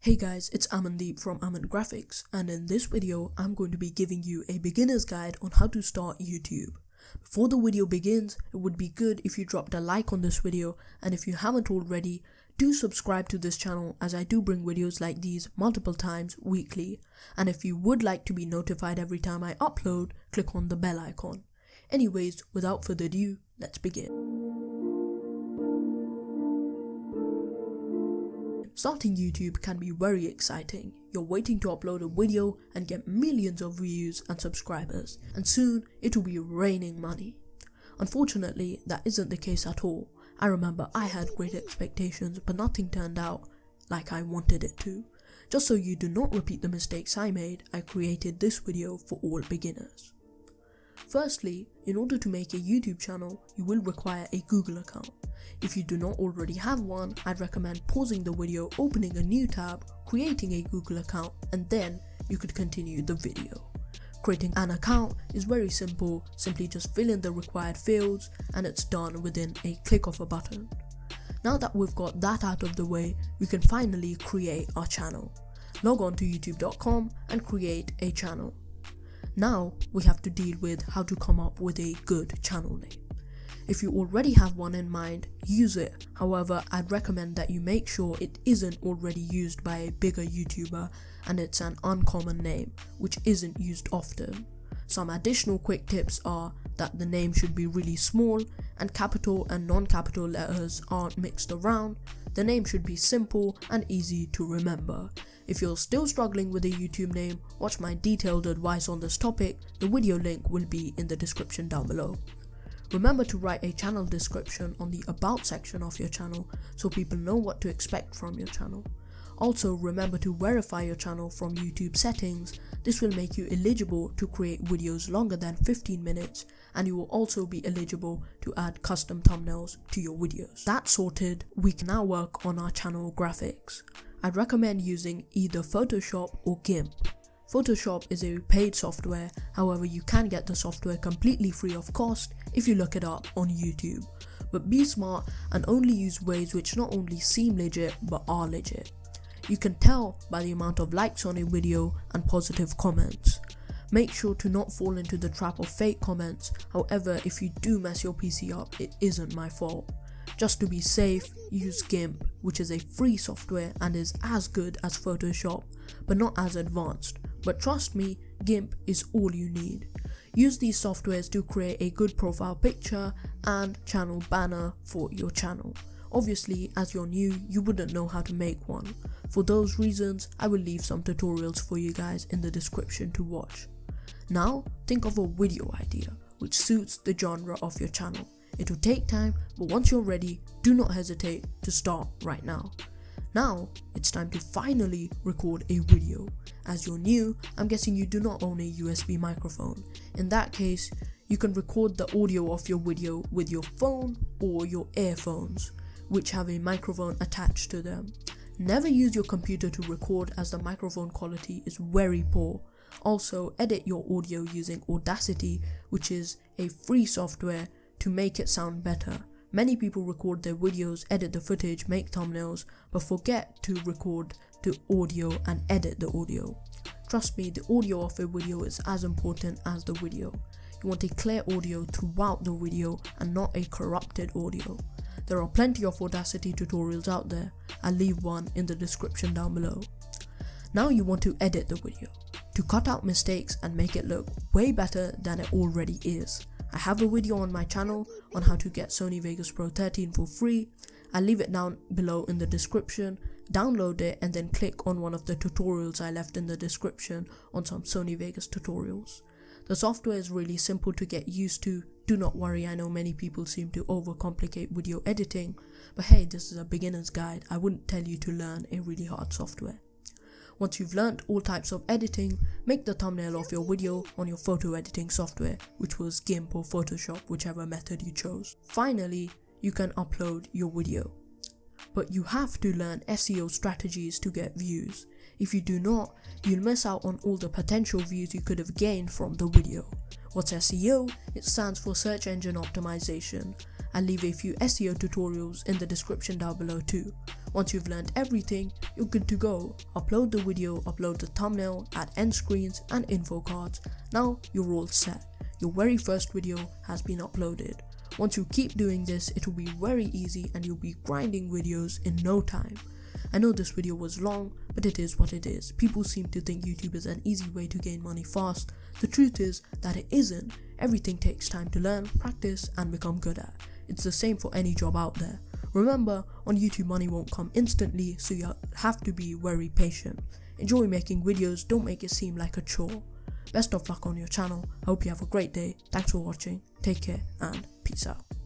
Hey guys, it's Aman from Aman Graphics, and in this video I'm going to be giving you a beginner's guide on how to start YouTube. Before the video begins, it would be good if you dropped a like on this video, and if you haven't already, do subscribe to this channel as I do bring videos like these multiple times weekly. And if you would like to be notified every time I upload, click on the bell icon. Anyways, without further ado, let's begin. Starting YouTube can be very exciting. You're waiting to upload a video and get millions of views and subscribers, and soon it will be raining money. Unfortunately, that isn't the case at all. I remember I had great expectations, but nothing turned out like I wanted it to. Just so you do not repeat the mistakes I made, I created this video for all beginners. Firstly, in order to make a YouTube channel, you will require a Google account. If you do not already have one, I'd recommend pausing the video, opening a new tab, creating a Google account, and then you could continue the video. Creating an account is very simple. Simply just fill in the required fields and it's done within a click of a button. Now that we've got that out of the way, we can finally create our channel. Log on to youtube.com and create a channel. Now we have to deal with how to come up with a good channel name. If you already have one in mind, use it. However, I'd recommend that you make sure it isn't already used by a bigger YouTuber and it's an uncommon name, which isn't used often. Some additional quick tips are that the name should be really small and capital and non-capital letters aren't mixed around. The name should be simple and easy to remember. If you're still struggling with a YouTube name, watch my detailed advice on this topic. The video link will be in the description down below. Remember to write a channel description on the About section of your channel so people know what to expect from your channel. Also, remember to verify your channel from YouTube settings. This will make you eligible to create videos longer than 15 minutes, and you will also be eligible to add custom thumbnails to your videos. That sorted, we can now work on our channel graphics. I'd recommend using either Photoshop or Gimp. Photoshop is a paid software, however you can get the software completely free of cost if you look it up on YouTube. But be smart and only use ways which not only seem legit but are legit. You can tell by the amount of likes on a video and positive comments. Make sure to not fall into the trap of fake comments. However, if you do mess your PC up, it isn't my fault. Just to be safe, use Gimp, which is a free software and is as good as Photoshop, but not as advanced. But trust me, Gimp is all you need. Use these softwares to create a good profile picture and channel banner for your channel. Obviously, as you're new, you wouldn't know how to make one. For those reasons, I will leave some tutorials for you guys in the description to watch. Now, think of a video idea which suits the genre of your channel. It will take time, but once you're ready, do not hesitate to start right now. Now, it's time to finally record a video. As you're new, I'm guessing you do not own a USB microphone. In that case, you can record the audio of your video with your phone or your earphones, which have a microphone attached to them. Never use your computer to record as the microphone quality is very poor. Also, edit your audio using Audacity, which is a free software, to make it sound better. Many people record their videos, edit the footage, make thumbnails, but forget to record the audio and edit the audio. Trust me, the audio of a video is as important as the video. You want a clear audio throughout the video and not a corrupted audio. There are plenty of Audacity tutorials out there. I'll leave one in the description down below. Now you want to edit the video to cut out mistakes and make it look way better than it already is. I have a video on my channel on how to get Sony Vegas Pro 13 for free. I'll leave it down below in the description. Download it and then click on one of the tutorials I left in the description on some Sony Vegas tutorials. The software is really simple to get used to. Do not worry, I know many people seem to overcomplicate video editing, but hey, this is a beginner's guide. I wouldn't tell you to learn a really hard software. Once you've learned all types of editing, make the thumbnail of your video on your photo editing software, which was Gimp or Photoshop, whichever method you chose. Finally, you can upload your video. But you have to learn SEO strategies to get views. If you do not, you'll miss out on all the potential views you could have gained from the video. What's SEO? It stands for Search Engine Optimization. I'll leave a few SEO tutorials in the description down below too. Once you've learned everything, you're good to go. Upload the video, upload the thumbnail, add end screens and info cards. Now you're all set. Your very first video has been uploaded. Once you keep doing this, it will be very easy and you'll be grinding videos in no time. I know this video was long, but it is what it is. People seem to think YouTube is an easy way to gain money fast. The truth is that it isn't. Everything takes time to learn, practice and become good at. It's the same for any job out there. Remember, on YouTube money won't come instantly, so you have to be very patient. Enjoy making videos, don't make it seem like a chore. Best of luck on your channel. I hope you have a great day. Thanks for watching. Take care and peace out.